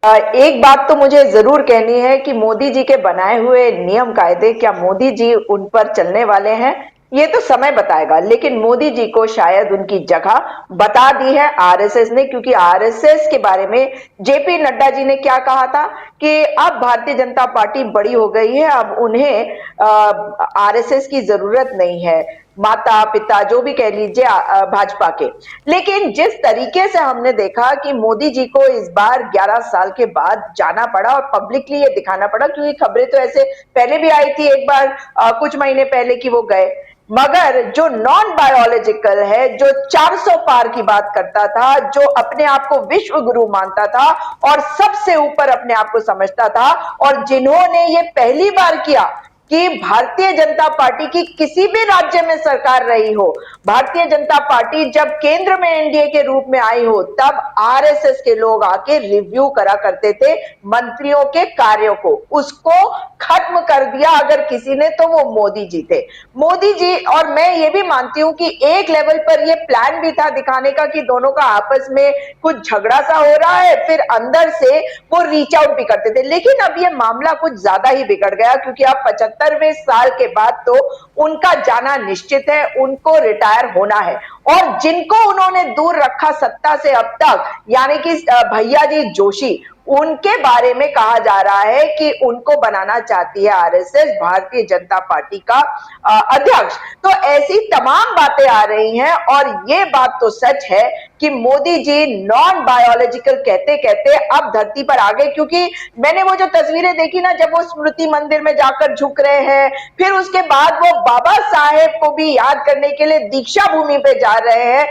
एक बात तो मुझे ज़रूर कहनी है कि मोदी जी के बनाए हुए नियम कायदे क्या मोदी जी उन पर चलने वाले हैं? ये तो समय बताएगा, लेकिन मोदी जी को शायद उनकी जगह बता दी है आरएसएस ने, क्योंकि आरएसएस के बारे में जेपी नड्डा जी ने क्या कहा था कि अब भारतीय जनता पार्टी बड़ी हो गई है, अब उन्हें आरएसएस की ज़रूरत नहीं है। माता-पिता जो भी कह लीजिए भाजपा के। लेकिन जिस तरीके से हमने देखा कि मोदी जी को इस बार 11 साल के बाद जाना पड़ा और पब्लिकली ये दिखाना पड़ा, क्योंकि खबरें तो ऐसे पहले भी आई थी एक बार कुछ महीने पहले कि वो गए। मगर जो नॉन बायोलॉजिकल है, जो 400 पार की बात करता था, जो अपने आप को विश्व गुरु मानता था और सबसे ऊपर अपने आप को समझता था, और जिन्होंने ये पहली बार किया कि भारतीय जनता पार्टी की किसी भी राज्य में सरकार रही हो, भारतीय जनता पार्टी जब केंद्र में एनडीए के रूप में आई हो, तब आरएसएस के लोग आके रिव्यू करा करते थे मंत्रियों के कार्यों को। उसको खत्म कर दिया अगर किसी ने, तो वो मोदी जी थे। मोदी जी, और मैं ये भी मानती हूं कि एक लेवल पर ये प्लान भी था दिखाने का कि दोनों का आपस में कुछ झगड़ा सा हो रहा है, फिर अंदर से वो रीच आउट भी करते थे। लेकिन अब ये मामला कुछ ज्यादा ही बिगड़ गया, क्योंकि अब 75वें साल के बाद तो उनका जाना निश्चित है, उनको रिटायर होना है। और जिनको उन्होंने दूर रखा सत्ता से अब तक, यानी कि भैया जी जोशी, उनके बारे में कहा जा रहा है कि उनको बनाना चाहती है आरएसएस भारतीय जनता पार्टी का अध्यक्ष। तो ऐसी तमाम बातें आ रही हैं, और ये बात तो सच है कि मोदी जी नॉन बायोलॉजिकल कहते कहते अब धरती पर आ गए, क्योंकि मैंने वो जो तस्वीरें देखी ना, जब वो स्मृति मंदिर में जाकर झुक रहे हैं, फिर उसके बाद वो बाबा साहेब को भी याद करने के लिए दीक्षा भूमि पे जा रहे हैं,